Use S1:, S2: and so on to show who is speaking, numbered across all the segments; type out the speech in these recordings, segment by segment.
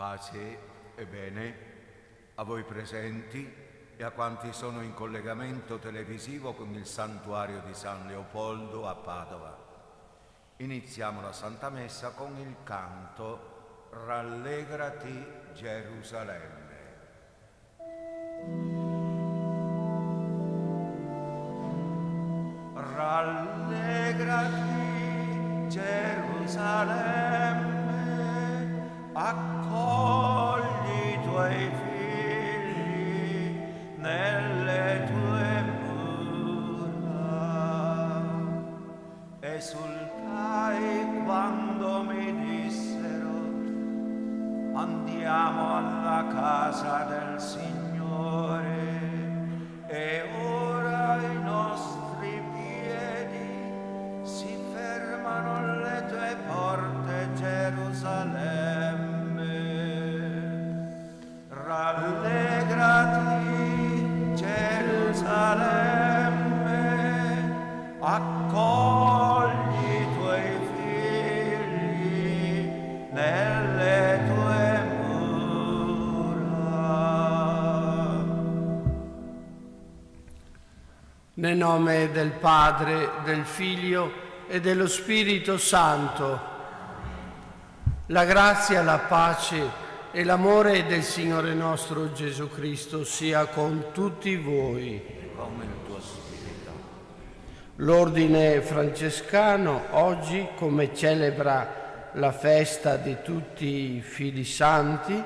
S1: Pace e bene a voi presenti e a quanti sono in collegamento televisivo con il santuario di San Leopoldo a Padova. Iniziamo la Santa Messa con il canto Rallegrati Gerusalemme. Rallegrati Gerusalemme, accogli i tuoi figli nelle tue mura. Esultai quando mi dissero: andiamo alla casa del Signore, e ora i nostri piedi si fermano alle tue porte, Gerusalemme. Rallegrati, Gerusalemme, accogli i tuoi figli nelle tue mura.
S2: Nel nome del Padre, del Figlio e dello Spirito Santo. La grazia, la pace e l'amore del Signore nostro Gesù Cristo sia con tutti voi.
S1: Con il tuo spirito.
S2: L'ordine francescano oggi, come celebra la festa di tutti i fidi santi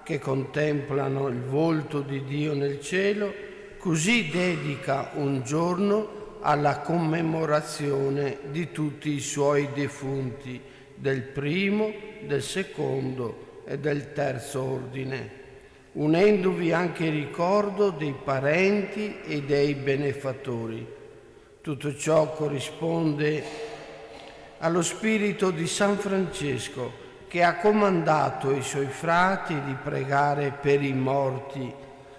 S2: che contemplano il volto di Dio nel cielo, così dedica un giorno alla commemorazione di tutti i suoi defunti, del primo, del secondo e del terzo ordine, unendovi anche il ricordo dei parenti e dei benefattori. Tutto ciò corrisponde allo spirito di San Francesco, che ha comandato ai suoi frati di pregare per i morti,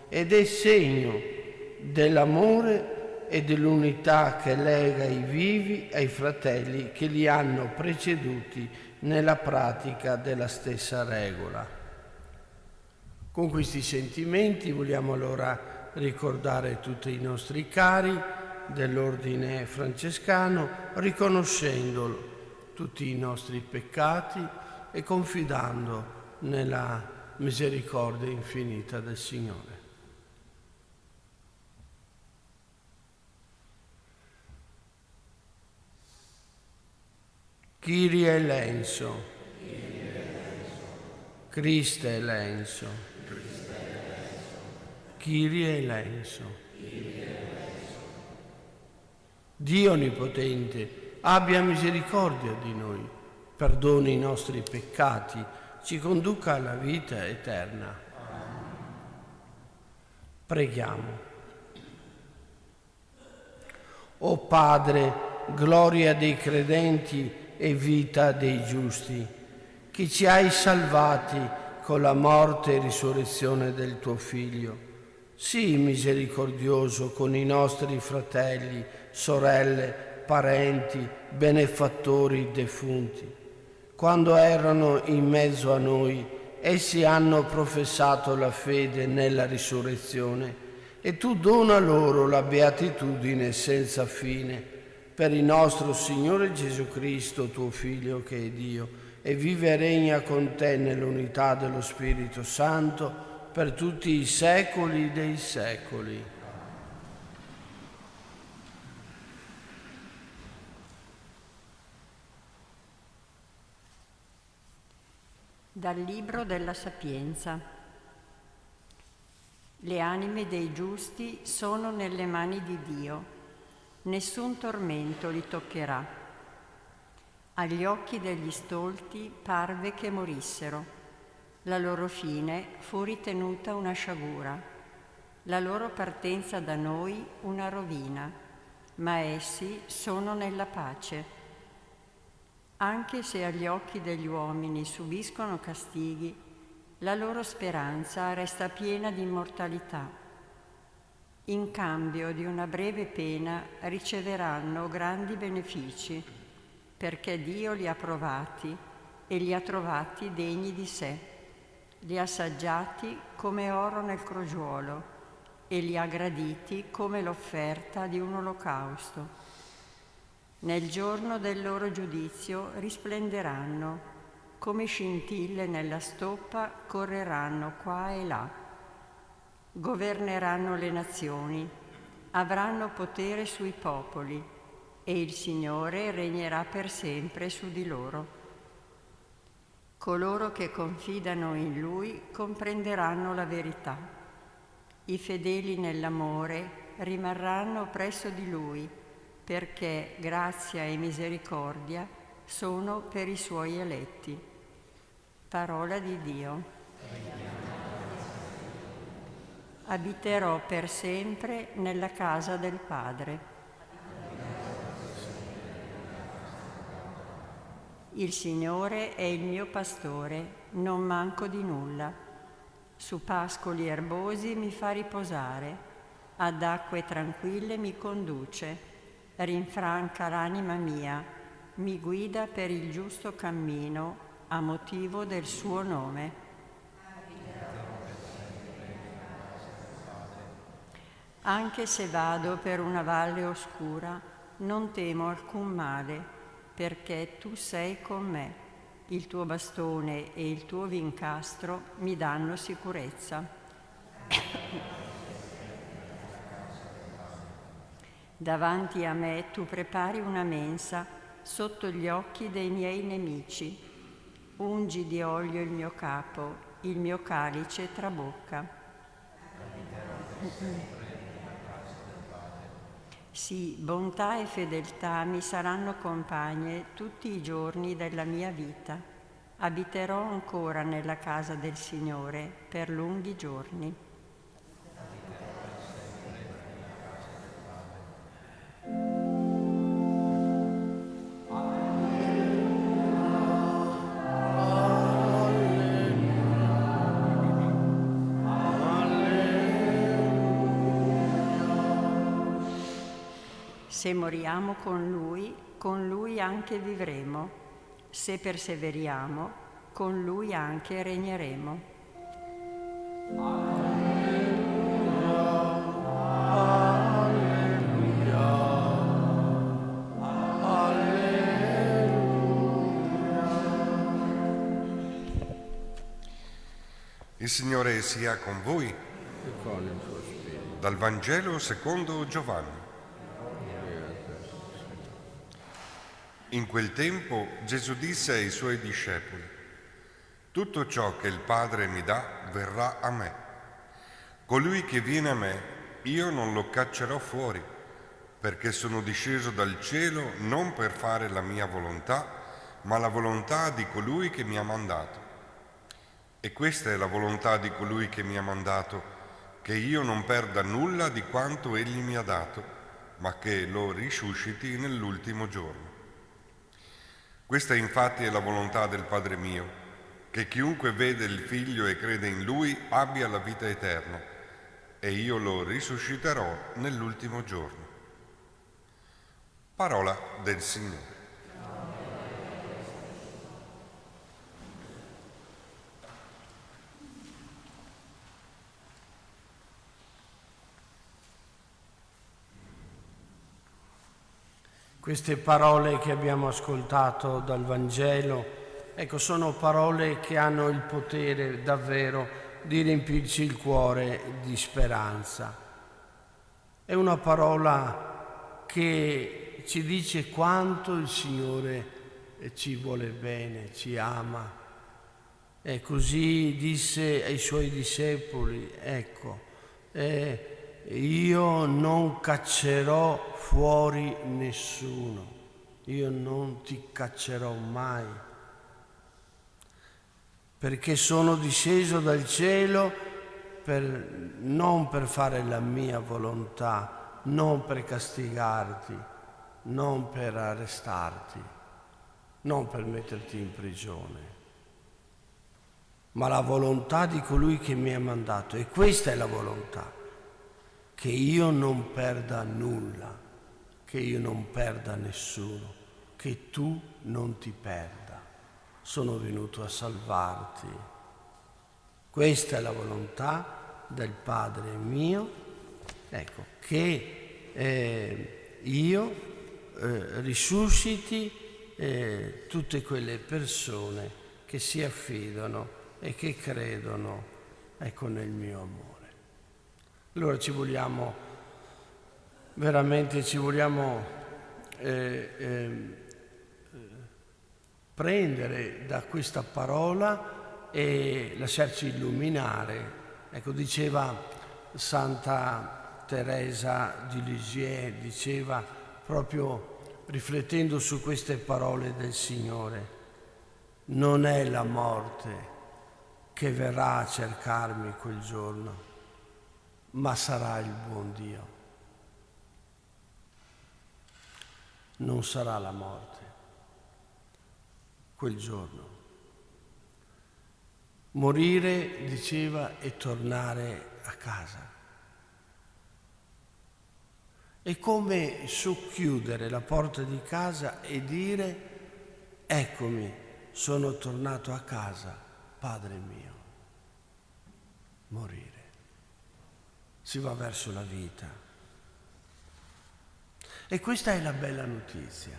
S2: ed è segno dell'amore e dell'unità che lega i vivi ai fratelli che li hanno preceduti nella pratica della stessa regola. Con questi sentimenti vogliamo allora ricordare tutti i nostri cari dell'ordine francescano, riconoscendo tutti i nostri peccati e confidando nella misericordia infinita del Signore. Kyrie eleison, Christe eleison, Kyrie eleison. Dio Onnipotente, abbia misericordia di noi, perdoni i nostri peccati, ci conduca alla vita eterna. Preghiamo. O Padre, gloria dei credenti e vita dei giusti, che ci hai salvati con la morte e risurrezione del tuo Figlio, sii misericordioso con i nostri fratelli, sorelle, parenti, benefattori defunti. Quando erano in mezzo a noi, essi hanno professato la fede nella risurrezione, e tu dona loro la beatitudine senza fine, per il nostro Signore Gesù Cristo, tuo Figlio, che è Dio, e vive e regna con te nell'unità dello Spirito Santo per tutti i secoli dei secoli.
S3: Dal Libro della Sapienza. Le anime dei giusti sono nelle mani di Dio. Nessun tormento li toccherà. Agli occhi degli stolti parve che morissero. La loro fine fu ritenuta una sciagura. La loro partenza da noi una rovina, ma essi sono nella pace. Anche se agli occhi degli uomini subiscono castighi, la loro speranza resta piena di immortalità. In cambio di una breve pena riceveranno grandi benefici, perché Dio li ha provati e li ha trovati degni di sé. li ha assaggiati come oro nel crogiuolo e li ha graditi come l'offerta di un olocausto. Nel giorno del loro giudizio risplenderanno, come scintille nella stoppa correranno qua e là. Governeranno le nazioni, avranno potere sui popoli e il Signore regnerà per sempre su di loro. Coloro che confidano in Lui comprenderanno la verità. I fedeli nell'amore rimarranno presso di Lui, perché grazia e misericordia sono per i Suoi eletti. Parola di Dio. Abiterò per sempre nella casa del Padre. Il Signore è il mio pastore, non manco di nulla. Su pascoli erbosi mi fa riposare, ad acque tranquille mi conduce, rinfranca l'anima mia, mi guida per il giusto cammino a motivo del suo nome. Anche se vado per una valle oscura, non temo alcun male, perché tu sei con me. Il tuo bastone e il tuo vincastro mi danno sicurezza. Davanti a me tu prepari una mensa sotto gli occhi dei miei nemici. Ungi di olio il mio capo, il mio calice trabocca. Sì, bontà e fedeltà mi saranno compagne tutti i giorni della mia vita. Abiterò ancora nella casa del Signore per lunghi giorni. Se moriamo con Lui anche vivremo. Se perseveriamo, con Lui anche regneremo.
S4: Il Signore sia con voi.
S2: E con il tuo spirito.
S4: Dal Vangelo secondo Giovanni. In quel tempo Gesù disse ai suoi discepoli: tutto ciò che il Padre mi dà verrà a me. Colui che viene a me, io non lo caccerò fuori, perché sono disceso dal cielo non per fare la mia volontà, ma la volontà di colui che mi ha mandato. E questa è la volontà di colui che mi ha mandato, che io non perda nulla di quanto egli mi ha dato, ma che lo risusciti nell'ultimo giorno. Questa infatti è la volontà del Padre mio, che chiunque vede il Figlio e crede in Lui abbia la vita eterna, e io lo risusciterò nell'ultimo giorno. Parola del Signore.
S2: Queste parole che abbiamo ascoltato dal Vangelo, sono parole che hanno il potere davvero di riempirci il cuore di speranza. È una parola che ci dice quanto il Signore ci vuole bene, ci ama. E così disse ai Suoi discepoli, io non caccerò fuori nessuno, io non ti caccerò mai, perché sono disceso dal cielo non per fare la mia volontà, non per castigarti, non per arrestarti, non per metterti in prigione, ma la volontà di colui che mi ha mandato. E questa è la volontà, che io non perda nulla, che io non perda nessuno, che tu non ti perda. Sono venuto a salvarti. Questa è la volontà del Padre mio, ecco, che io risusciti tutte quelle persone che si affidano e che credono, ecco, nel mio amore. Allora veramente ci vogliamo prendere da questa parola e lasciarci illuminare. Ecco, diceva Santa Teresa di Lisieux, diceva proprio riflettendo su queste parole del Signore: non è la morte che verrà a cercarmi quel giorno, ma sarà il buon Dio. Non sarà la morte quel giorno. Morire, diceva, e tornare a casa. È come socchiudere la porta di casa e dire: eccomi, sono tornato a casa, Padre mio. Morire. Si va verso la vita. E questa è la bella notizia,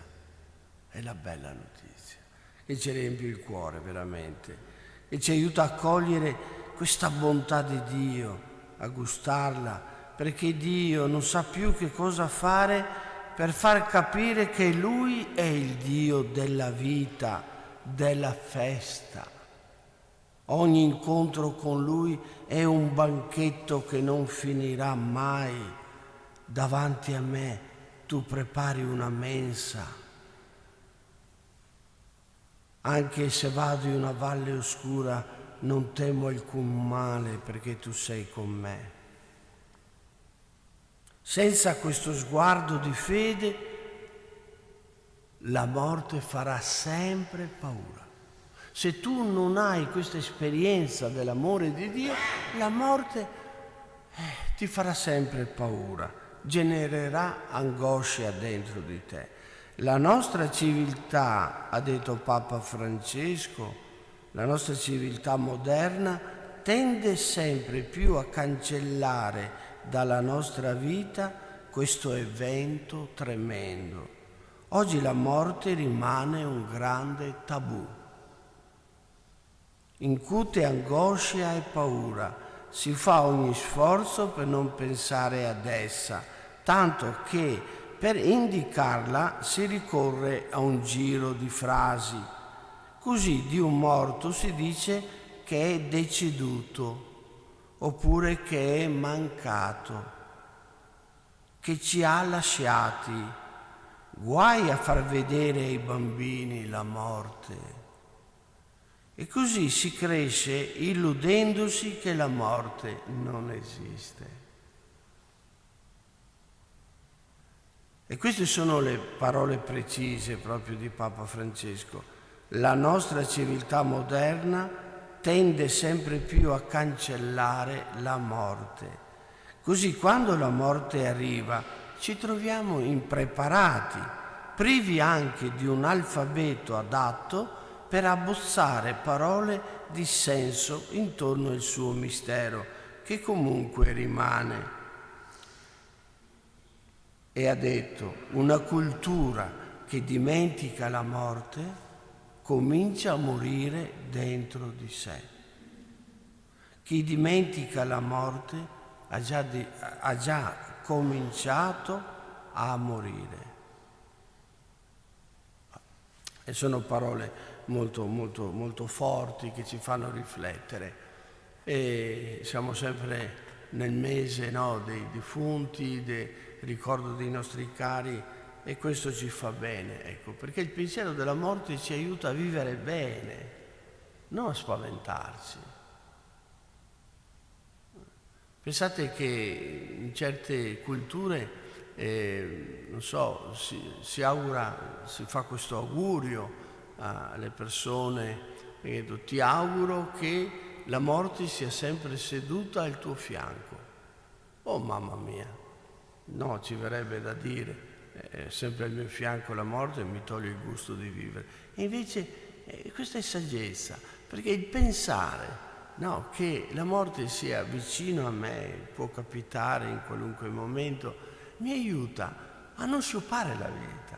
S2: è la bella notizia, che ci riempie il cuore veramente e ci aiuta a cogliere questa bontà di Dio, a gustarla, perché Dio non sa più che cosa fare per far capire che Lui è il Dio della vita, della festa. Ogni incontro con Lui è un banchetto che non finirà mai. Davanti a me tu prepari una mensa. Anche se vado in una valle oscura non temo alcun male perché tu sei con me. Senza questo sguardo di fede la morte farà sempre paura. Se tu non hai questa esperienza dell'amore di Dio, la morte ti farà sempre paura, genererà angoscia dentro di te. La nostra civiltà, ha detto Papa Francesco, la nostra civiltà moderna tende sempre più a cancellare dalla nostra vita questo evento tremendo. Oggi la morte rimane un grande tabù. Incute angoscia e paura, si fa ogni sforzo per non pensare ad essa, tanto che per indicarla si ricorre a un giro di frasi. Così di un morto si dice che è deceduto, oppure che è mancato, che ci ha lasciati. Guai a far vedere ai bambini la morte. E così si cresce illudendosi che la morte non esiste. E queste sono le parole precise proprio di Papa Francesco. La nostra civiltà moderna tende sempre più a cancellare la morte. Così quando la morte arriva ci troviamo impreparati, privi anche di un alfabeto adatto per abbozzare parole di senso intorno al suo mistero, che comunque rimane. E ha detto: una cultura che dimentica la morte comincia a morire dentro di sé. Chi dimentica la morte ha già cominciato a morire. E sono parole molto, molto, molto forti che ci fanno riflettere. E siamo sempre nel mese, no, dei defunti, del ricordo dei nostri cari, e questo ci fa bene, ecco, perché il pensiero della morte ci aiuta a vivere bene, non a spaventarci. Pensate che in certe culture, non so, si fa questo augurio alle persone, ti auguro che la morte sia sempre seduta al tuo fianco. Oh mamma mia, no, ci verrebbe da dire, sempre al mio fianco la morte mi toglie il gusto di vivere. E invece questa è saggezza, perché il pensare no, che la morte sia vicino a me, può capitare in qualunque momento, mi aiuta a non sciupare la vita,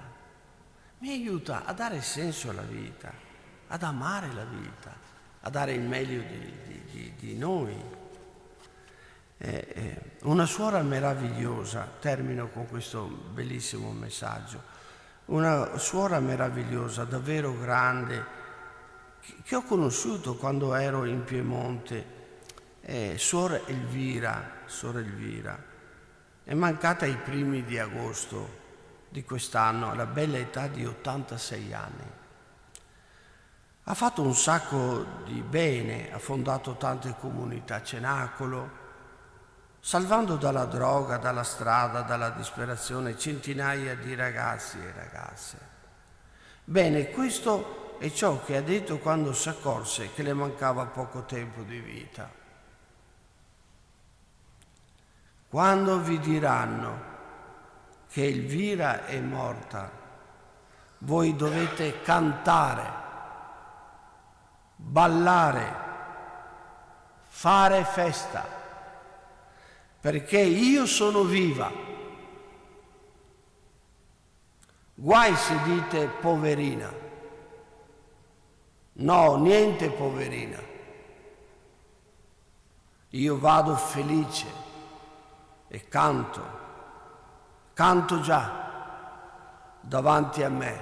S2: mi aiuta a dare senso alla vita, ad amare la vita, a dare il meglio di noi. Una suora meravigliosa, termino con questo bellissimo messaggio, una suora meravigliosa, davvero grande, che ho conosciuto quando ero in Piemonte, Suor Elvira, è mancata i primi di agosto di quest'anno, alla bella età di 86 anni. Ha fatto un sacco di bene, ha fondato tante comunità cenacolo, salvando dalla droga, dalla strada, dalla disperazione centinaia di ragazzi e ragazze. Bene, questo è ciò che ha detto quando si accorse che le mancava poco tempo di vita. Quando vi diranno che Elvira è morta, voi dovete cantare, ballare, fare festa, perché io sono viva. Guai se dite poverina. No, niente poverina. Io vado felice e canto già. Davanti a me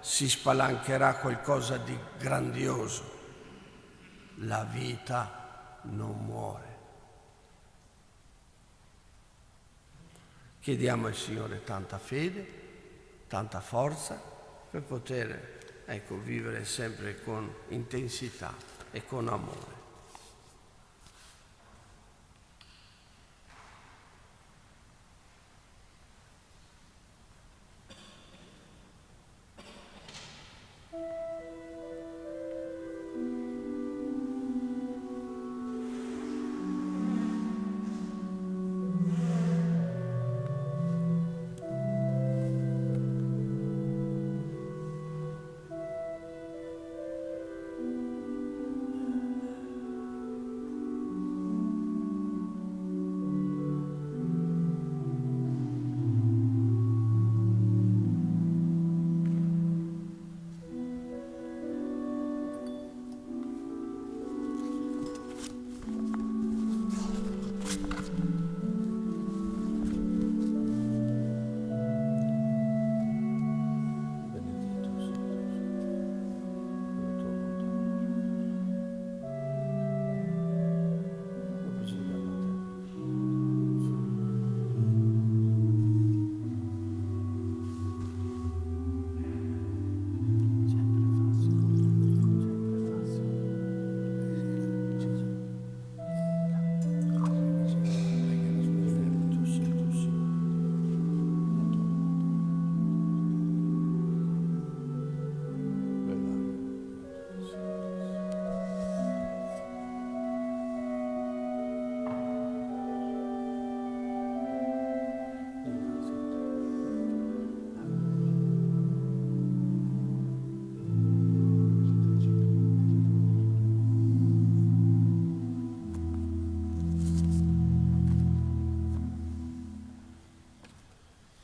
S2: si spalancherà qualcosa di grandioso. La vita non muore. Chiediamo al Signore tanta fede, tanta forza per poter, vivere sempre con intensità e con amore.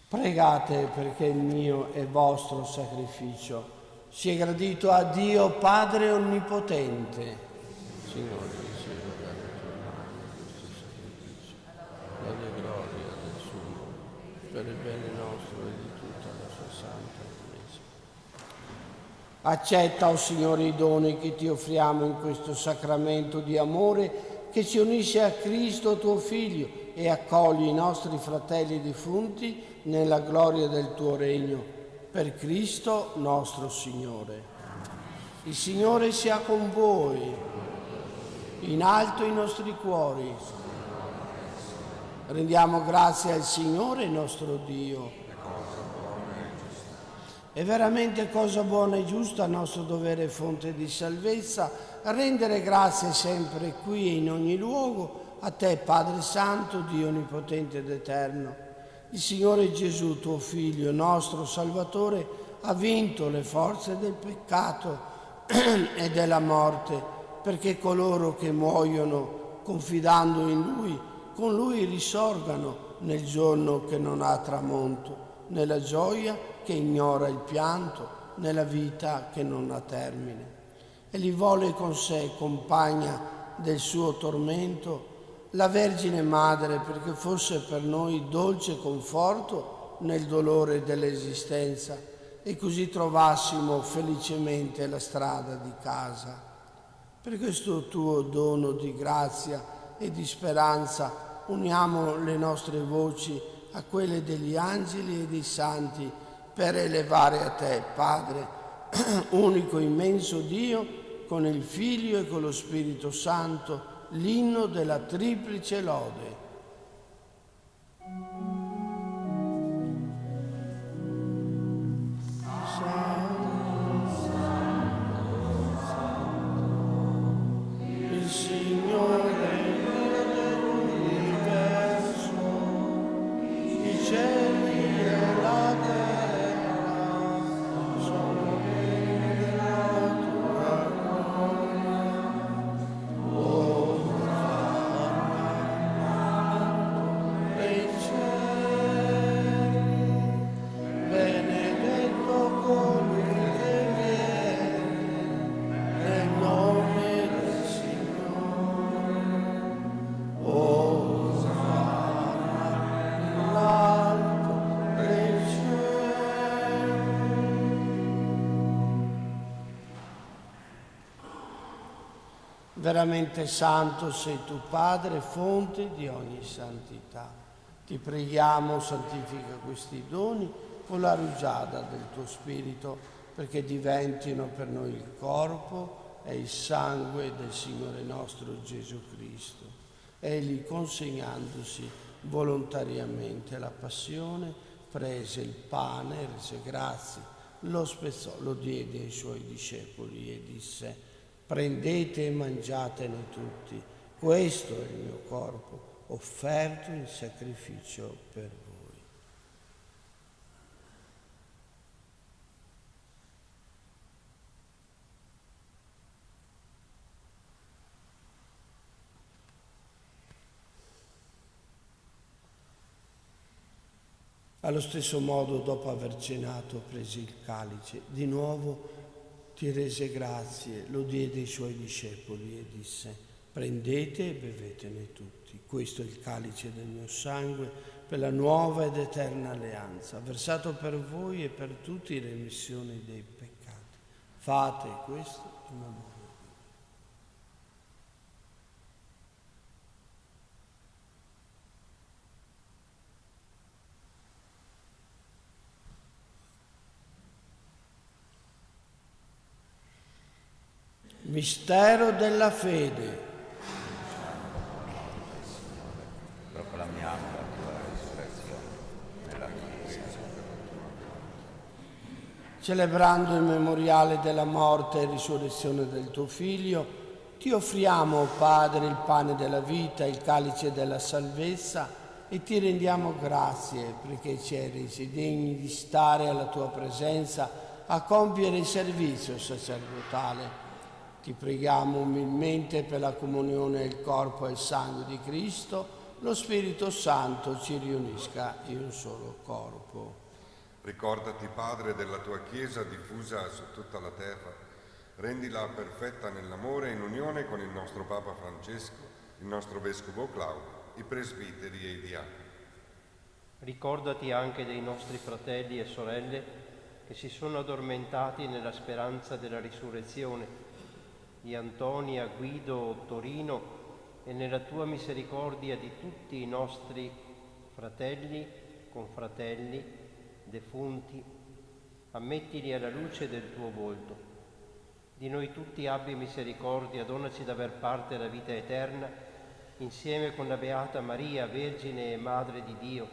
S2: Pregate perché il mio e vostro sacrificio sia gradito a Dio Padre Onnipotente. Signore, sia lodato il tuo nome, questo sacrificio, gloria e gloria del suo nome, per il bene nostro e di tutta la sua santa Chiesa. Accetta, o Signore, i doni che ti offriamo in questo sacramento di amore che ci unisce a Cristo tuo Figlio e accogli i nostri fratelli defunti nella gloria del tuo regno, per Cristo nostro Signore. Il Signore sia con voi, in alto i nostri cuori. Rendiamo grazie al Signore nostro Dio. È veramente cosa buona e giusta, nostro dovere e fonte di salvezza, rendere grazie sempre qui e in ogni luogo a te, Padre Santo, Dio Onnipotente ed Eterno. Il Signore Gesù, tuo Figlio, nostro Salvatore, ha vinto le forze del peccato e della morte, perché coloro che muoiono confidando in Lui, con Lui risorgano nel giorno che non ha tramonto, nella gioia che ignora il pianto, nella vita che non ha termine. E li vuole con sé compagna del suo tormento, la Vergine Madre, perché fosse per noi dolce conforto nel dolore dell'esistenza e così trovassimo felicemente la strada di casa. Per questo tuo dono di grazia e di speranza uniamo le nostre voci a quelle degli angeli e dei santi per elevare a te, Padre, unico immenso Dio, con il Figlio e con lo Spirito Santo, l'inno della triplice lode. Il Signore dell'universo, i cieli e la terra sono pieni della tua gloria. Nei cieli, benedetto colui che viene nel nome del Signore. Osanna nell'alto dei cieli. Veramente santo sei tu, Padre, fonte di ogni santità. Ti preghiamo, santifica questi doni con la rugiada del tuo Spirito, perché diventino per noi il corpo e il sangue del Signore nostro Gesù Cristo. Egli, consegnandosi volontariamente alla passione, prese il pane, rese grazie, lo spezzò, lo diede ai suoi discepoli e disse: prendete e mangiatene tutti, questo è il mio corpo, offerto in sacrificio per voi. Allo stesso modo, dopo aver cenato, prese il calice, di nuovo ti rese grazie, lo diede ai suoi discepoli e disse: prendete e bevetene tutti, questo è il calice del mio sangue per la nuova ed eterna alleanza, versato per voi e per tutti in remissione dei peccati. Fate questo in memoria. Mistero della fede.
S1: Proclamiamo la tua risurrezione nella Chiesa.
S2: Celebrando il memoriale della morte e risurrezione del tuo Figlio, ti offriamo, o Padre, il pane della vita, il calice della salvezza e ti rendiamo grazie perché ci hai resi degni di stare alla tua presenza a compiere il servizio sacerdotale. Ti preghiamo umilmente per la comunione del corpo e il sangue di Cristo, lo Spirito Santo ci riunisca in un solo corpo.
S4: Ricordati, Padre, della tua Chiesa diffusa su tutta la terra. Rendila perfetta nell'amore in unione con il nostro Papa Francesco, il nostro Vescovo Claudio, i presbiteri e i diaconi.
S5: Ricordati anche dei nostri fratelli e sorelle che si sono addormentati nella speranza della risurrezione, di Antonia, Guido, Torino, e nella tua misericordia di tutti i nostri fratelli, confratelli, defunti, ammettili alla luce del tuo volto. Di noi tutti abbi misericordia, donaci d'aver parte alla vita eterna, insieme con la Beata Maria, Vergine e Madre di Dio,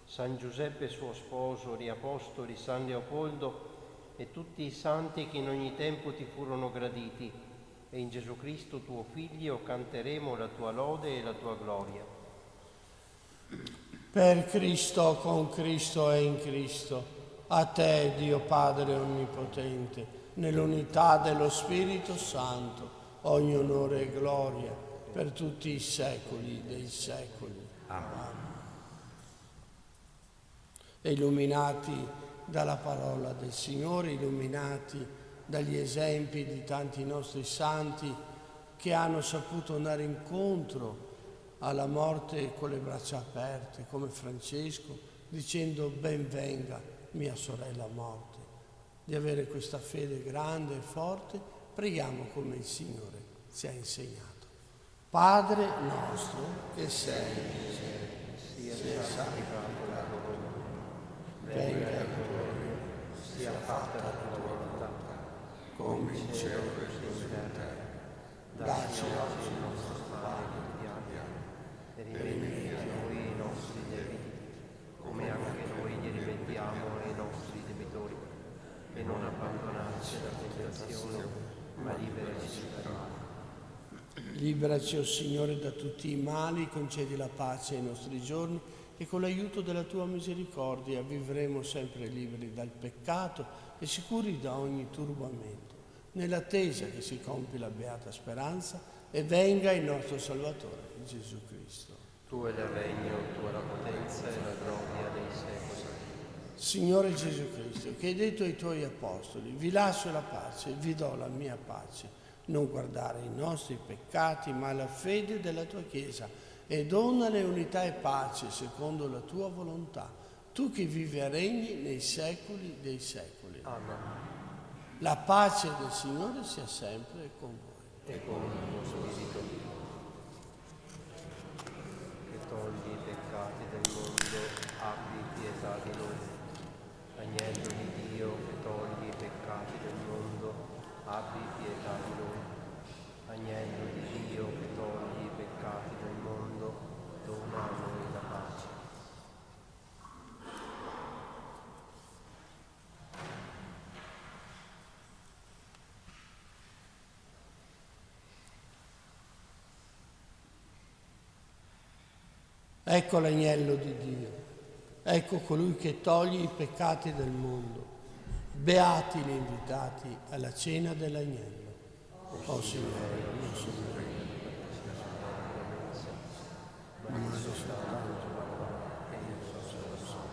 S5: San Giuseppe suo sposo, gli Apostoli, San Leopoldo e tutti i santi che in ogni tempo ti furono graditi, e in Gesù Cristo tuo Figlio canteremo la tua lode e la tua gloria.
S2: Per Cristo, con Cristo e in Cristo, a te, Dio Padre Onnipotente, nell'unità dello Spirito Santo, ogni onore e gloria per tutti i secoli dei secoli.
S1: Amen.
S2: E illuminati dalla parola del Signore, illuminati dagli esempi di tanti nostri santi che hanno saputo andare incontro alla morte con le braccia aperte, come Francesco, dicendo ben venga mia sorella morte. Di avere questa fede grande e forte, preghiamo come il Signore ci ha insegnato. Padre nostro che sei nei cieli, sia santificato la tua nome, venga il tuo regno, sia fatta la tua volontà, come in cielo così in terra. Dacci oggi il nostro pane quotidiano e rimetti a noi i nostri debiti, come anche noi gli rimettiamo ai nostri debitori, e non abbandonarci alla tentazione, ma liberaci dal male. Liberaci, o Signore, da tutti i mali, concedi la pace ai nostri giorni e con l'aiuto della tua misericordia vivremo sempre liberi dal peccato e sicuri da ogni turbamento, nell'attesa che si compia la beata speranza e venga il nostro Salvatore, Gesù Cristo.
S5: Tu è il regno, tu è la potenza e la gloria dei secoli.
S2: Signore Gesù Cristo, che hai detto ai tuoi apostoli, vi lascio la pace, vi do la mia pace, non guardare i nostri peccati, ma la fede della tua Chiesa, e donale unità e pace secondo la tua volontà, tu che vivi e regni nei secoli dei secoli.
S5: Amen.
S2: La pace del Signore sia sempre con voi.
S5: E con il tuo spirito, che togli i peccati del mondo, abbi pietà di noi. Agnello di Dio, che togli i peccati del mondo, abbi pietà di noi. Agnello di Dio, che togli i peccati del mondo, dona a noi la pace.
S2: Ecco l'agnello di Dio, ecco colui che toglie i peccati del mondo. Beati gli invitati alla cena dell'agnello. Oh Signore, non sono degno ma non soltanto la parola che io so solo.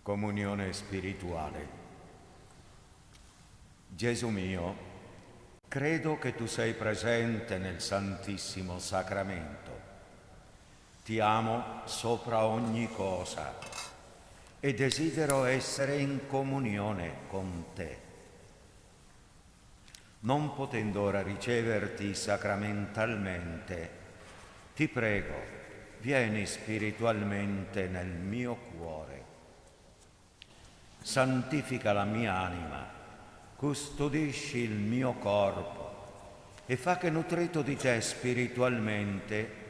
S1: Comunione spirituale. Gesù mio, credo che tu sei presente nel Santissimo Sacramento. Ti amo sopra ogni cosa e desidero essere in comunione con te. Non potendo ora riceverti sacramentalmente, ti prego, vieni spiritualmente nel mio cuore. Santifica la mia anima, custodisci il mio corpo e fa che, nutrito di te spiritualmente,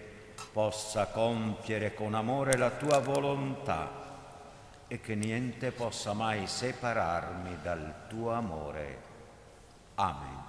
S1: possa compiere con amore la tua volontà e che niente possa mai separarmi dal tuo amore. Amen.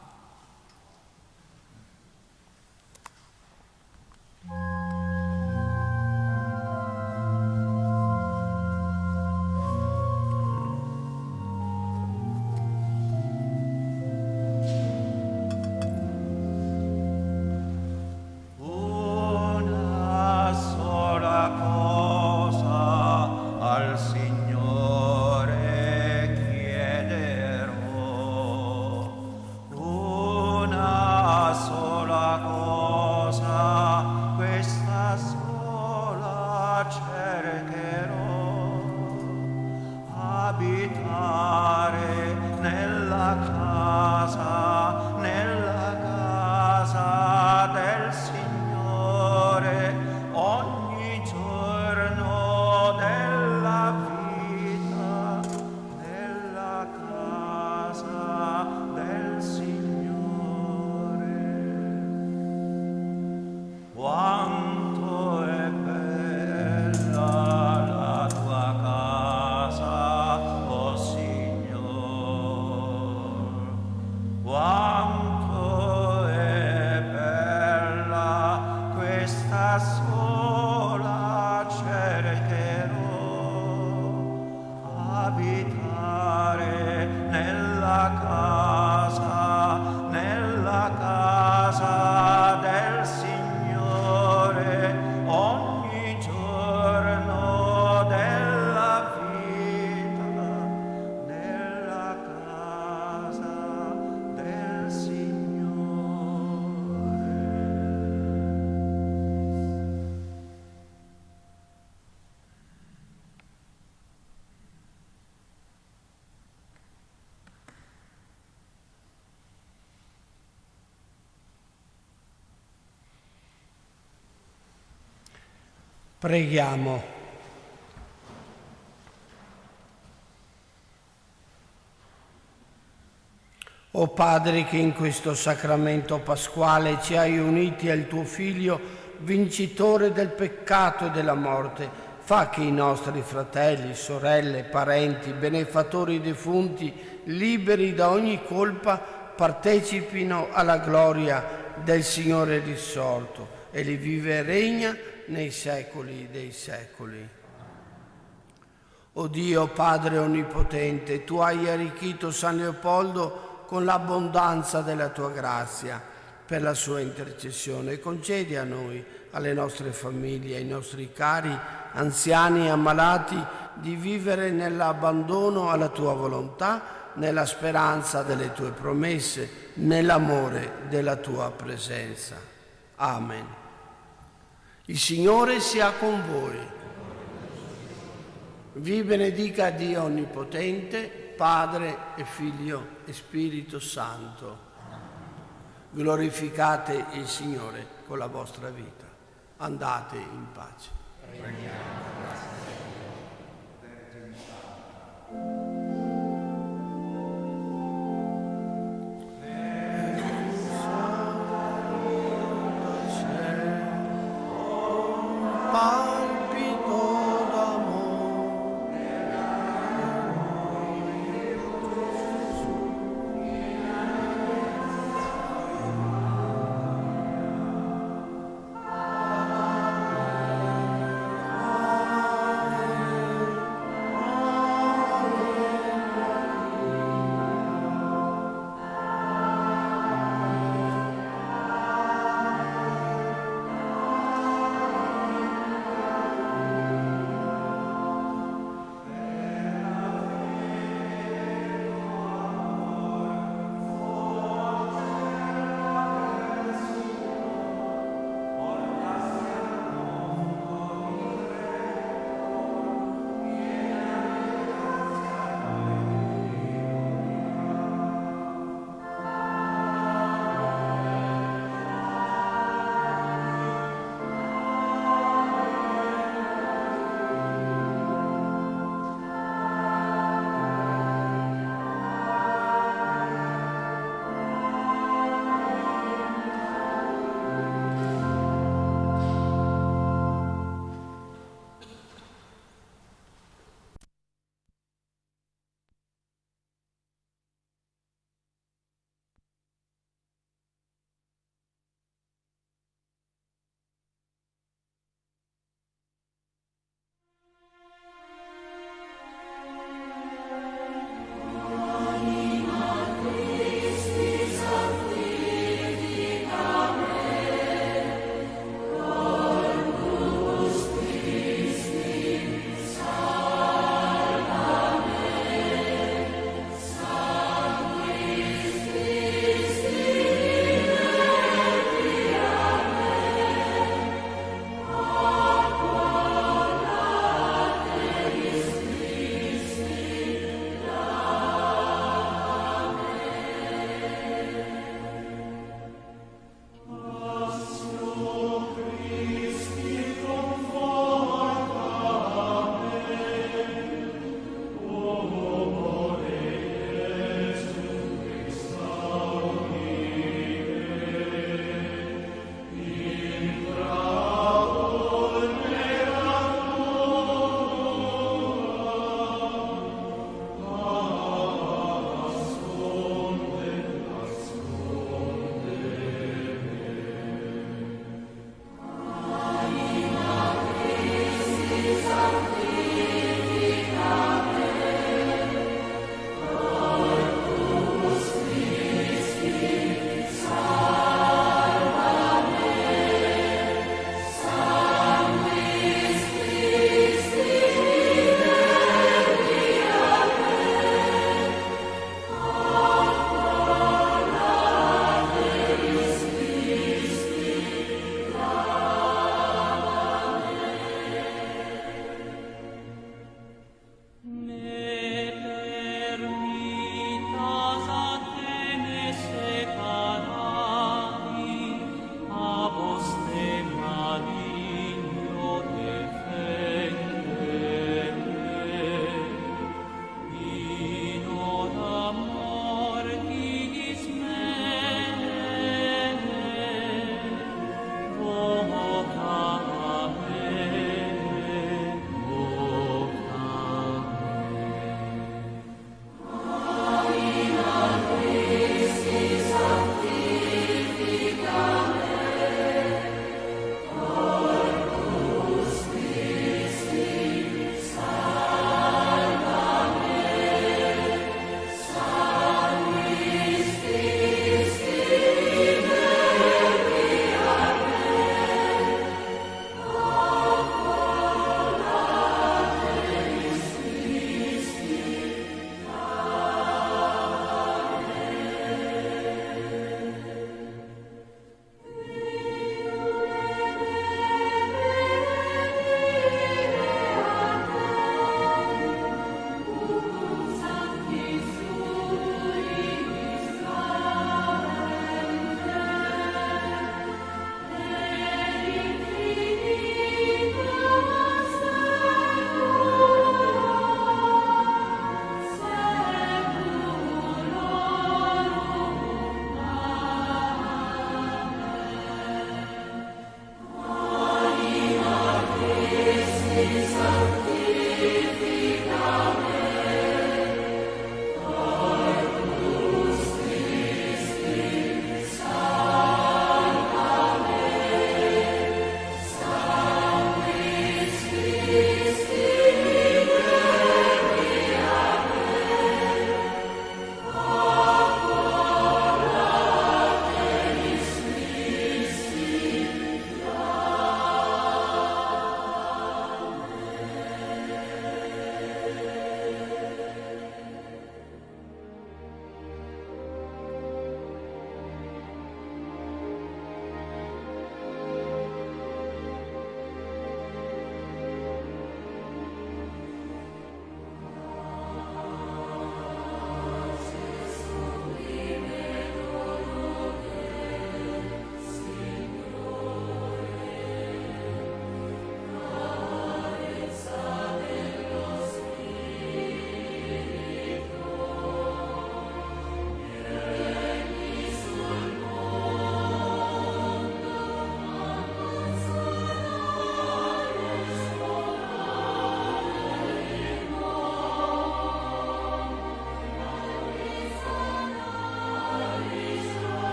S2: Sola cercherò. Preghiamo. O Padre, che in questo sacramento pasquale ci hai uniti al tuo Figlio, vincitore del peccato e della morte, fa che i nostri fratelli, sorelle, parenti, benefattori defunti, liberi da ogni colpa, partecipino alla gloria del Signore risorto e li vive e regna nei secoli dei secoli. O Dio, Padre Onnipotente, tu hai arricchito San Leopoldo con l'abbondanza della tua grazia per la sua intercessione. Concedi a noi, alle nostre famiglie, ai nostri cari, anziani e ammalati, di vivere nell'abbandono alla tua volontà, nella speranza delle tue promesse, nell'amore della tua presenza. Amen. Il Signore sia con voi. Vi benedica Dio Onnipotente, Padre e Figlio e Spirito Santo. Glorificate il Signore con la vostra vita. Andate in pace.